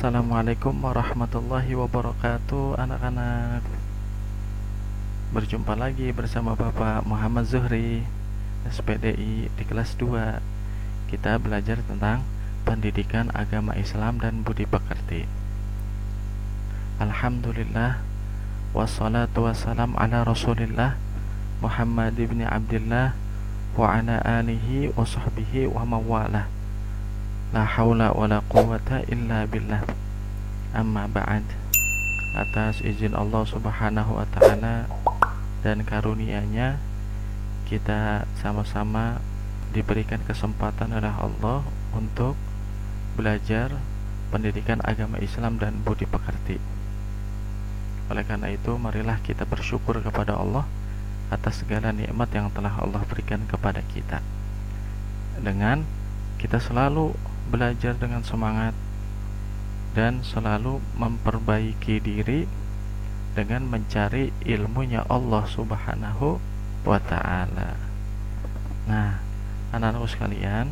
Assalamualaikum warahmatullahi wabarakatuh, anak-anak. Berjumpa lagi bersama Bapak Muhammad Zuhri, SPDI di kelas 2. Kita belajar tentang pendidikan agama Islam dan budi pekerti. Alhamdulillah, wassalatu wassalam ala Rasulillah Muhammad ibn Abdillah wa ala alihi wa sahbihi wa mawalah. La haula wa la quwata illa billah. Amma ba'd. Atas izin Allah subhanahu wa ta'ala dan karunia-Nya, kita sama-sama diberikan kesempatan oleh Allah untuk belajar pendidikan agama Islam dan budi pekerti. Oleh karena itu, marilah kita bersyukur kepada Allah atas segala nikmat yang telah Allah berikan kepada kita, dengan kita selalu belajar dengan semangat dan selalu memperbaiki diri dengan mencari ilmunya Allah subhanahu wa ta'ala. Nah, anak-anakku sekalian,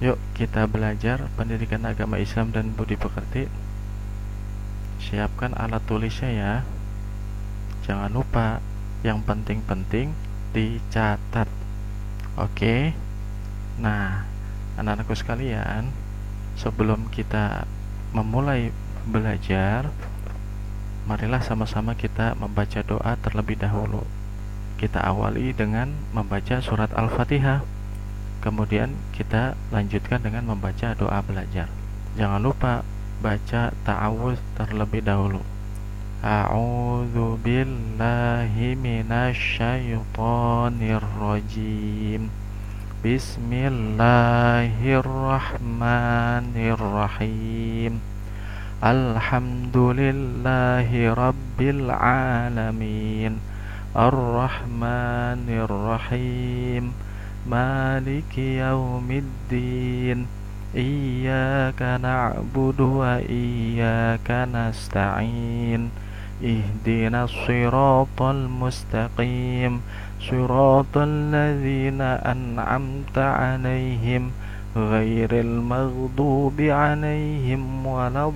yuk kita belajar pendidikan agama Islam dan budi pekerti. Siapkan alat tulisnya ya. Jangan lupa, yang penting-penting dicatat. Oke? Nah, anak-anakku sekalian, sebelum kita memulai belajar, marilah sama-sama kita membaca doa terlebih dahulu. Kita awali dengan membaca surat Al-Fatihah, kemudian kita lanjutkan dengan membaca doa belajar. Jangan lupa baca ta'awudz terlebih dahulu. A'udzu billahi minasyaitonir rajim. Bismillahirrahmanirrahim. Alhamdulillahi rabbil alamin. Ar-Rahmanir-Rahim. Maliki yaumiddin. Iyyaka na'budu wa iyyaka nasta'in. Ihdinas siratal mustaqim. Siratal ladzina an'amta 'alaihim ghairil maghdubi 'alaihim waladdallin.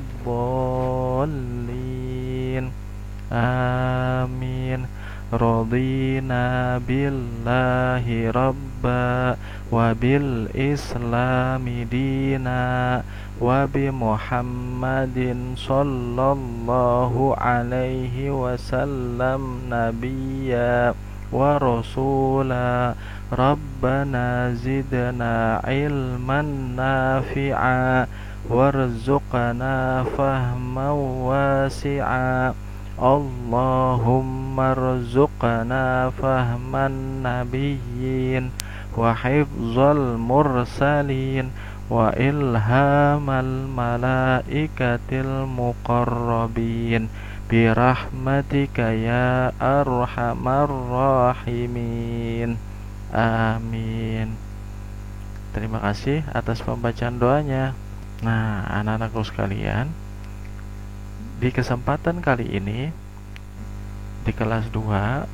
Amin. Radina billahi rabba wa bil islami dina wa bi Muhammadin sallallahu alaihi wasallam nabiyya wa rasula. Rabbana zidna ilman nafi'a warzuqna fahman wasi'a. Allahumma rzuqna fahman nabiyyin wa hifzal mursalin wa ilhamal malaikatil muqarrabin birahmatika ya arhamar rahimin. Amin. Terima kasih atas pembacaan doanya. Nah, anak-anakku sekalian, di kesempatan kali ini di kelas 2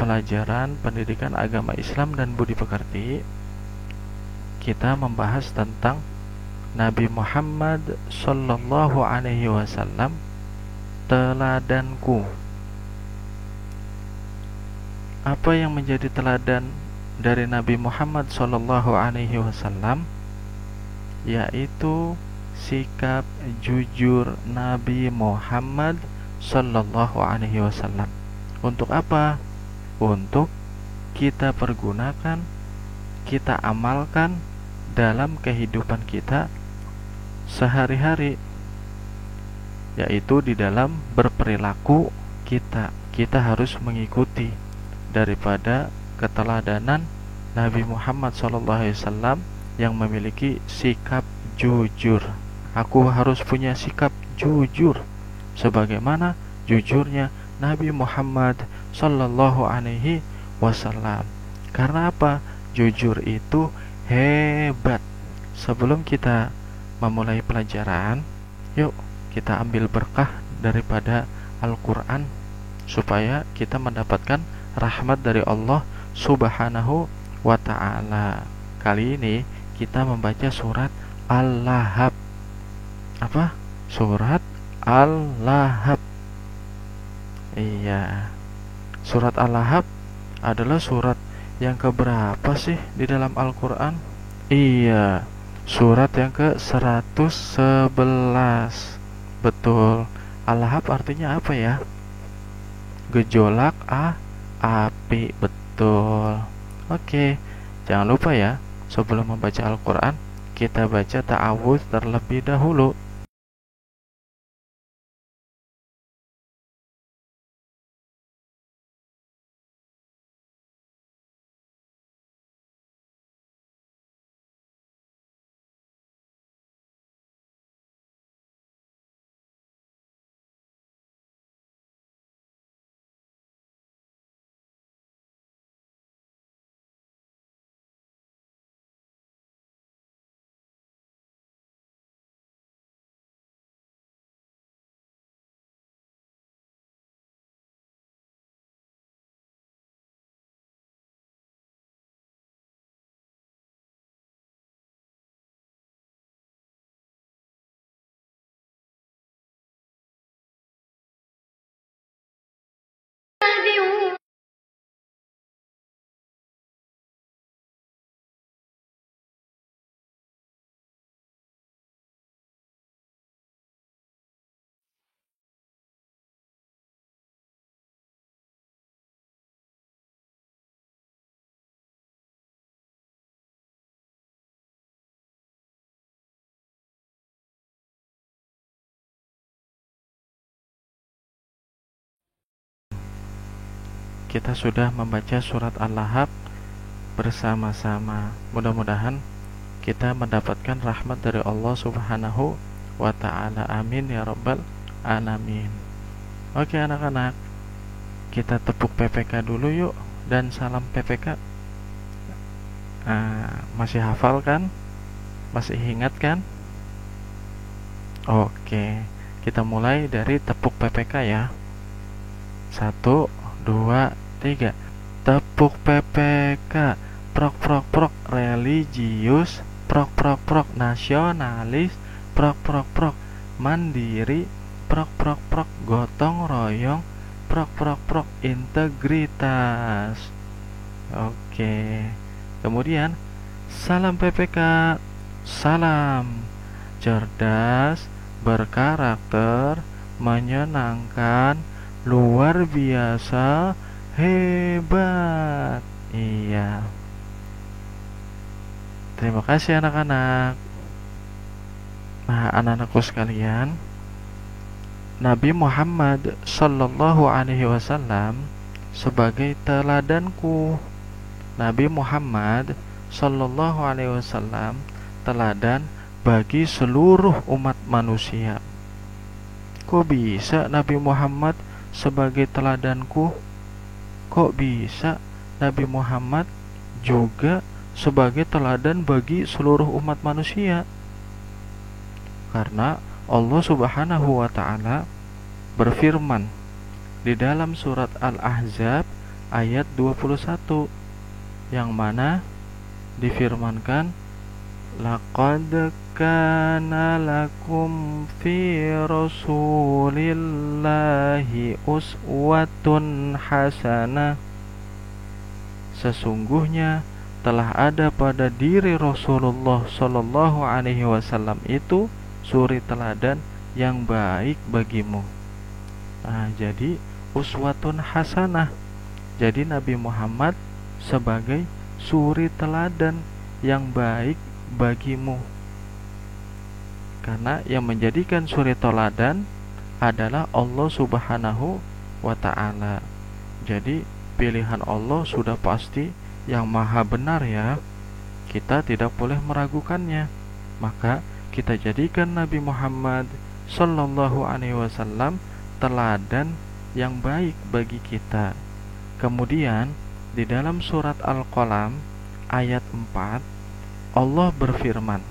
pelajaran pendidikan agama Islam dan budi pekerti, kita membahas tentang Nabi Muhammad sallallahu alaihi wasallam, teladanku. Apa yang menjadi teladan dari Nabi Muhammad sallallahu alaihi wasallam? Yaitu sikap jujur Nabi Muhammad sallallahu alaihi wasallam. Untuk apa? Untuk kita pergunakan, kita amalkan dalam kehidupan kita sehari-hari, yaitu di dalam berperilaku kita. Kita harus mengikuti daripada keteladanan Nabi Muhammad SAW yang memiliki sikap jujur. Aku harus punya sikap jujur sebagaimana jujurnya Nabi Muhammad sallallahu alaihi wasallam. Karena apa? Jujur itu hebat. Sebelum kita memulai pelajaran, yuk kita ambil berkah daripada Al-Quran supaya kita mendapatkan rahmat dari Allah subhanahu wa ta'ala. Kali ini kita membaca surat Al-Lahab. apa? Surat Al-Lahab. Iya. Surat Al-Lahab adalah surat yang keberapa sih di dalam Al-Qur'an? Iya, surat yang ke-111. Betul. Al-Lahab artinya apa ya? Gejolak api. Betul. Oke, jangan lupa ya, sebelum membaca Al-Quran, kita baca ta'awudz terlebih dahulu. Kita sudah membaca surat Al-Lahab bersama-sama. Mudah-mudahan kita mendapatkan rahmat dari Allah Subhanahu wa ta'ala. Amin ya rabbal alamin. Oke anak-anak, kita tepuk PPK dulu yuk, dan salam PPK. Masih hafal kan? Masih ingat kan? Oke, kita mulai dari tepuk PPK ya. 1, 2, 3. Tepuk PPK. Prok prok prok religius, prok prok prok nasionalis, prok prok prok mandiri, prok prok prok gotong royong, prok prok prok integritas. Oke. Kemudian salam PPK. Salam cerdas, berkarakter, menyenangkan, luar biasa, hebat. Iya. Terima kasih anak-anak. Nah, anak-anakku sekalian, Nabi Muhammad Sallallahu Alaihi Wasallam sebagai teladanku. Nabi Muhammad Sallallahu Alaihi Wasallam teladan bagi seluruh umat manusia. Kok bisa Nabi Muhammad sebagai teladanku? Kok bisa Nabi Muhammad juga sebagai teladan bagi seluruh umat manusia? Karena Allah Subhanahu wa ta'ala berfirman di dalam surat Al-Ahzab ayat 21, yang mana difirmankan, laqad kana lakum fi rasulillahi uswatun hasanah. Sesungguhnya telah ada pada diri Rasulullah Shallallahu Alaihi Wasallam itu suri teladan yang baik bagimu. Nah, jadi uswatun hasanah. Jadi Nabi Muhammad sebagai suri teladan yang baik bagimu. Karena yang menjadikan suri teladan adalah Allah Subhanahu wa ta'ala. Jadi pilihan Allah sudah pasti yang maha benar ya. Kita tidak boleh meragukannya. Maka kita jadikan Nabi Muhammad Sallallahu Alaihi Wasallam teladan yang baik bagi kita. Kemudian di dalam surat Al-Qalam ayat 4 Allah berfirman,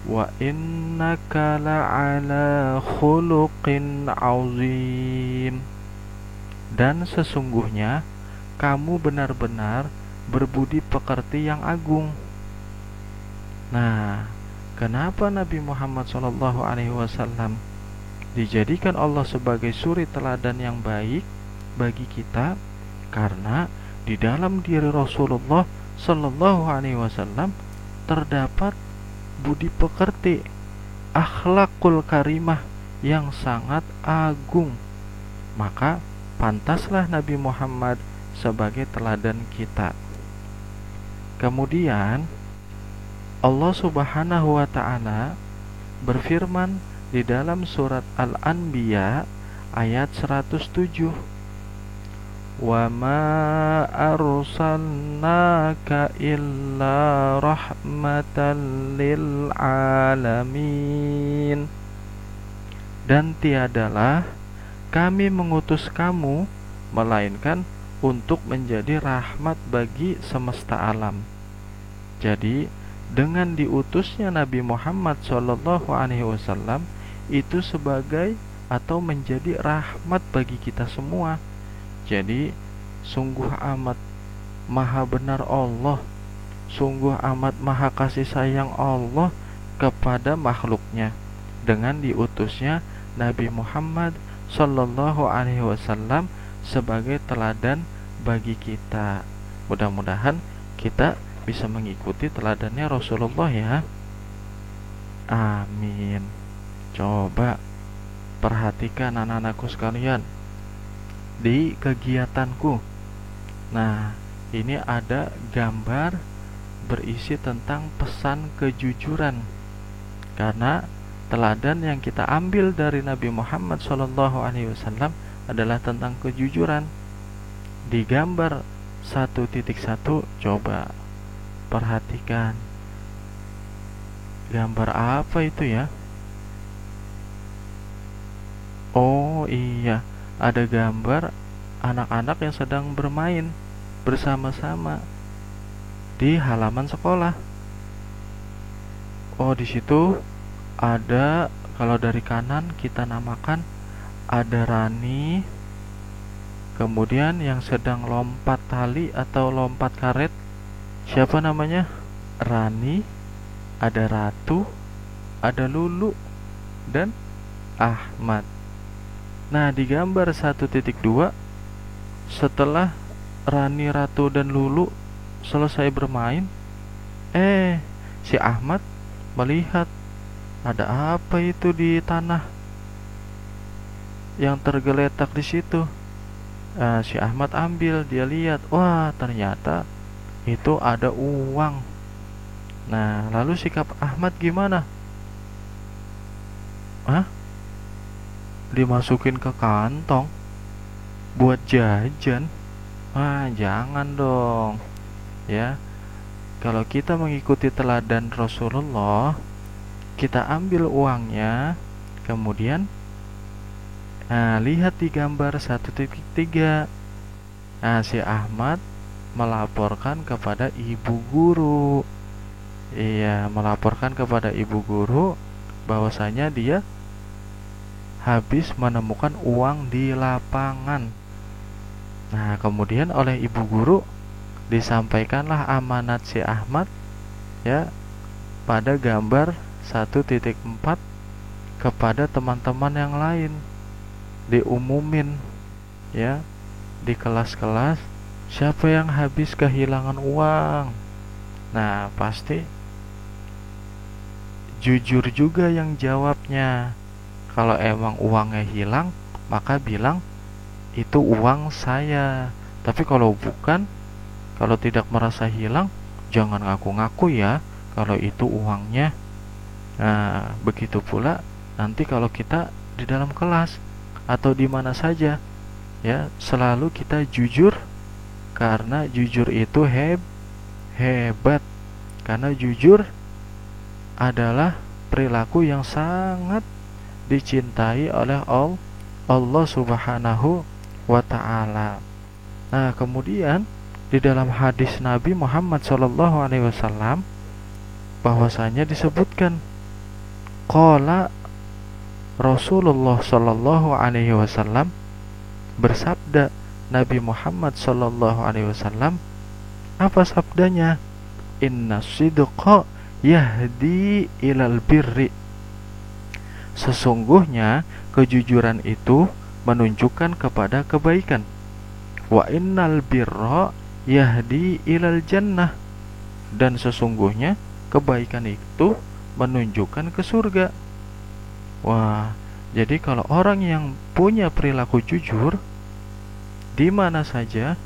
wa innaka la'ala khuluqin azim. Dan sesungguhnya kamu benar-benar berbudi pekerti yang agung. Nah, Kenapa Nabi Muhammad SAW dijadikan Allah sebagai suri teladan yang baik bagi kita? Karena di dalam diri Rasulullah SAW terdapat budi pekerti, akhlakul karimah yang sangat agung. Maka pantaslah Nabi Muhammad sebagai teladan kita. Kemudian Allah Subhanahu wa ta'ala berfirman di dalam surat Al-Anbiya ayat 107, "Wa ma arsalnaka illa rahmatan lil alamin." Dan tiadalah kami mengutus kamu melainkan untuk menjadi rahmat bagi semesta alam. Jadi dengan diutusnya Nabi Muhammad SAW itu sebagai atau menjadi rahmat bagi kita semua. Jadi sungguh amat maha benar Allah, sungguh amat maha kasih sayang Allah kepada makhluknya dengan diutusnya Nabi Muhammad SAW sebagai teladan bagi kita. Mudah-mudahan kita bisa mengikuti teladannya Rasulullah ya. Amin. Coba perhatikan anak-anakku sekalian di kegiatanku. Nah, ini ada gambar berisi tentang pesan kejujuran. Karena teladan yang kita ambil dari Nabi Muhammad SAW adalah tentang kejujuran. Di gambar 1.1 coba perhatikan. Gambar apa itu ya? Oh iya, ada gambar anak-anak yang sedang bermain bersama-sama di halaman sekolah. Oh, di situ ada, kalau dari kanan kita namakan ada Rani, kemudian yang sedang lompat tali atau lompat karet, siapa namanya? Rani, ada Ratu, ada Lulu, dan Ahmad. Nah, di gambar 1.2, setelah Rani, Ratu, dan Lulu selesai bermain, si Ahmad melihat ada apa itu di tanah yang tergeletak di situ. Si Ahmad ambil, dia lihat, wah ternyata itu ada uang. Nah, lalu sikap Ahmad gimana? Dimasukin ke kantong buat jajan? Jangan dong ya. Kalau kita mengikuti teladan Rasulullah, kita ambil uangnya, kemudian lihat di gambar 1.3. Si Ahmad melaporkan kepada ibu guru. Iya, melaporkan kepada ibu guru bahwasanya dia habis menemukan uang di lapangan. Nah, kemudian oleh ibu guru disampaikanlah amanat si Ahmad ya pada gambar 1.4 kepada teman-teman yang lain. Diumumin ya di kelas-kelas, siapa yang habis kehilangan uang. Nah, pasti jujur juga yang jawabnya. Kalau emang uangnya hilang, maka bilang itu uang saya. Tapi kalau bukan, kalau tidak merasa hilang, jangan ngaku-ngaku ya kalau itu uangnya. Nah, begitu pula nanti kalau kita di dalam kelas atau di mana saja ya, selalu kita jujur, karena jujur itu hebat. Karena jujur adalah perilaku yang sangat dicintai oleh Allah Subhanahu wa ta'ala. Nah, kemudian di dalam hadis Nabi Muhammad SAW bahwasanya disebutkan, qala Rasulullah SAW bersabda, Nabi Muhammad SAW, apa sabdanya? Inna sidqa yahdi ilal birri. Sesungguhnya kejujuran itu menunjukkan kepada kebaikan. Wa innal birra yahdi ilal jannah. Dan sesungguhnya kebaikan itu menunjukkan ke surga. Wah, jadi kalau orang yang punya perilaku jujur di mana saja,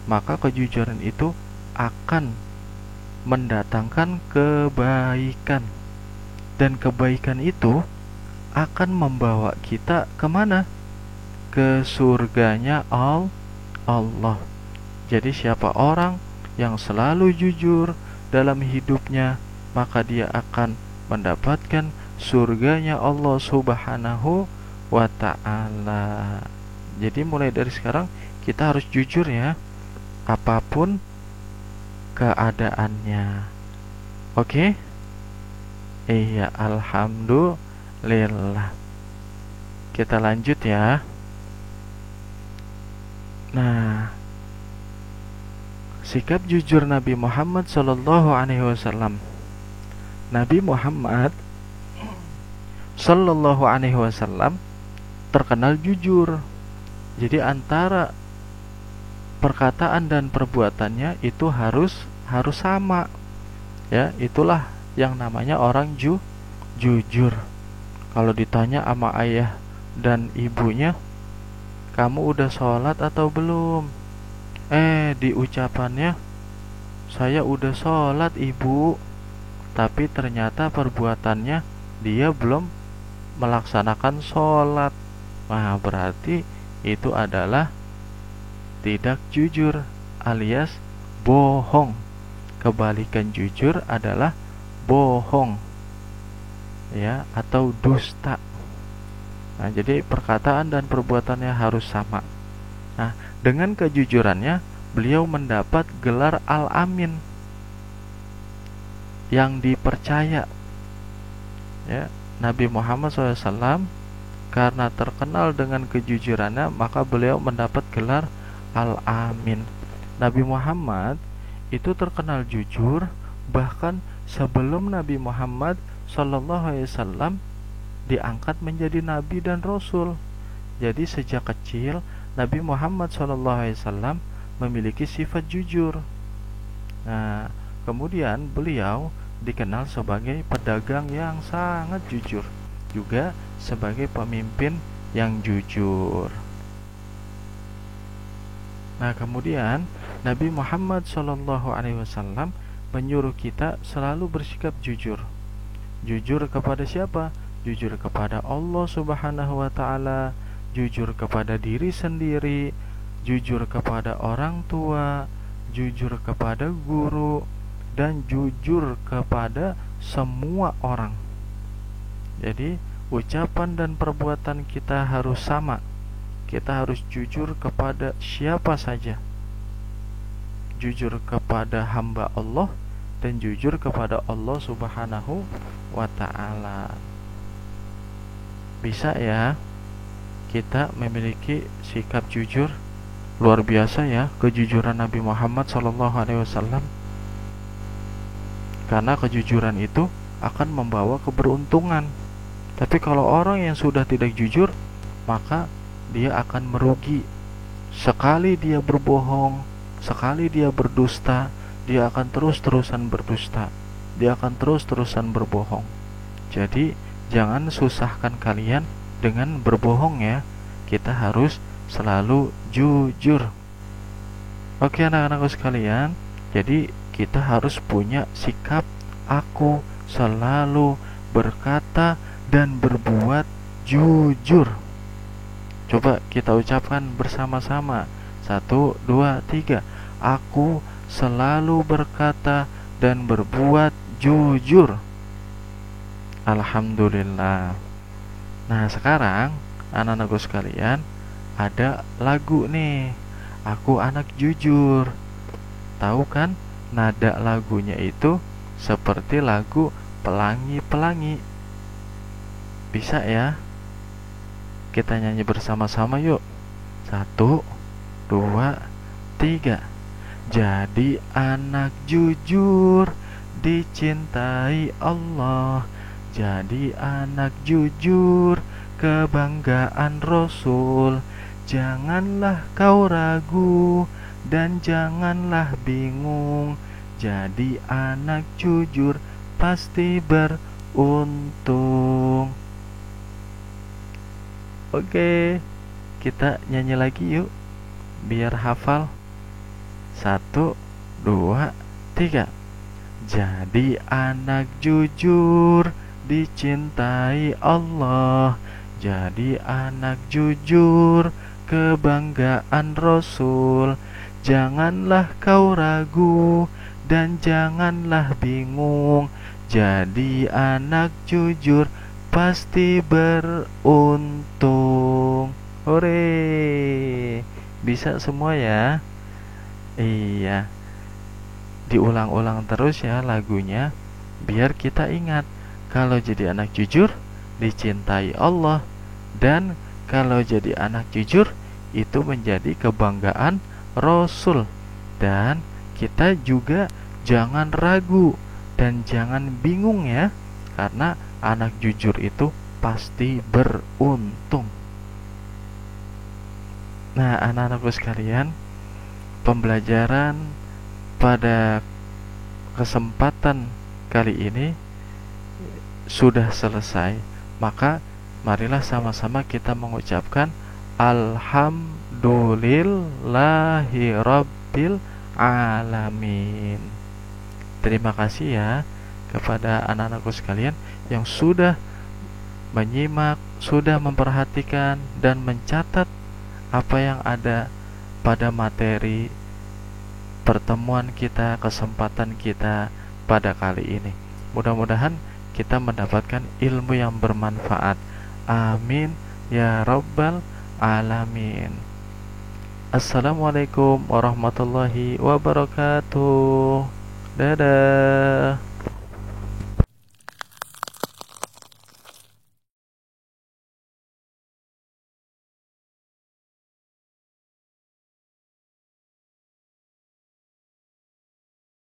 maka kejujuran itu akan mendatangkan kebaikan. Dan kebaikan itu akan membawa kita kemana? Ke surganya Allah. Jadi siapa orang yang selalu jujur dalam hidupnya, maka dia akan mendapatkan surganya Allah Subhanahu wa ta'ala. Jadi mulai dari sekarang kita harus jujur ya, apapun keadaannya. Oke? Iya, alhamdulillah. Kita lanjut ya. Nah, sikap jujur Nabi Muhammad sallallahu alaihi wasallam. Nabi Muhammad sallallahu alaihi wasallam terkenal jujur. Jadi antara perkataan dan perbuatannya itu harus sama. Ya, itulah yang namanya orang jujur. Kalau ditanya sama ayah dan ibunya, kamu udah sholat atau belum? Di ucapannya, saya udah sholat ibu, tapi ternyata perbuatannya dia belum melaksanakan sholat. Nah, berarti itu adalah tidak jujur alias bohong. Kebalikan jujur adalah bohong, ya, atau dusta. Nah, jadi perkataan dan perbuatannya harus sama. Nah, dengan kejujurannya beliau mendapat gelar Al-Amin, yang dipercaya. Ya, Nabi Muhammad SAW karena terkenal dengan kejujurannya, maka beliau mendapat gelar Al-Amin. Nabi Muhammad itu terkenal jujur bahkan sebelum Nabi Muhammad SAW diangkat menjadi nabi dan rasul. Jadi sejak kecil Nabi Muhammad SAW memiliki sifat jujur. Nah, kemudian beliau dikenal sebagai pedagang yang sangat jujur, juga sebagai pemimpin yang jujur. Nah, kemudian Nabi Muhammad SAW menyuruh kita selalu bersikap jujur. Jujur kepada siapa? Jujur kepada Allah Subhanahu wa ta'ala, jujur kepada diri sendiri, jujur kepada orang tua, jujur kepada guru, dan jujur kepada semua orang. Jadi ucapan dan perbuatan kita harus sama. Kita harus jujur kepada siapa saja, jujur kepada hamba Allah dan jujur kepada Allah Subhanahu wa ta'ala. Bisa ya kita memiliki sikap jujur. Luar biasa ya kejujuran Nabi Muhammad SAW. Karena kejujuran itu akan membawa keberuntungan. Tapi kalau orang yang sudah tidak jujur, maka dia akan merugi. Sekali dia berbohong, sekali dia berdusta, dia akan terus-terusan berdusta, dia akan terus-terusan berbohong. Jadi jangan susahkan kalian dengan berbohong ya. Kita harus selalu jujur. Oke anak-anakku sekalian, jadi kita harus punya sikap aku selalu berkata dan berbuat jujur. Coba kita ucapkan bersama-sama. 1, 2, 3. Aku selalu berkata dan berbuat jujur. Alhamdulillah. Nah, sekarang anak-anakku sekalian, ada lagu nih, Aku Anak Jujur. Tahu kan nada lagunya itu seperti lagu Pelangi-Pelangi. Bisa ya? Kita nyanyi bersama-sama yuk. 1, 2, 3. Jadi anak jujur dicintai Allah. Jadi anak jujur, kebanggaan Rasul. Janganlah kau ragu dan janganlah bingung. Jadi anak jujur pasti beruntung. Oke, kita nyanyi lagi yuk, biar hafal. 1, 2, 3. Jadi anak jujur, dicintai Allah. Jadi anak jujur, kebanggaan Rasul. Janganlah kau ragu dan janganlah bingung. Jadi anak jujur pasti beruntung. Hore, bisa semua ya? Iya, diulang-ulang terus ya lagunya, biar kita ingat kalau jadi anak jujur dicintai Allah, dan kalau jadi anak jujur itu menjadi kebanggaan Rasul. Dan kita juga jangan ragu dan jangan bingung ya, karena anak jujur itu pasti beruntung. Nah, anak-anakku sekalian, pembelajaran pada kesempatan kali ini sudah selesai. Maka marilah sama-sama kita mengucapkan Alhamdulillahirabbil alamin. Terima kasih ya kepada anak-anakku sekalian yang sudah menyimak, sudah memperhatikan dan mencatat apa yang ada pada materi pertemuan kita, kesempatan kita pada kali ini. Mudah-mudahan kita mendapatkan ilmu yang bermanfaat. Amin ya rabbal alamin. Assalamualaikum warahmatullahi wabarakatuh. Dadah.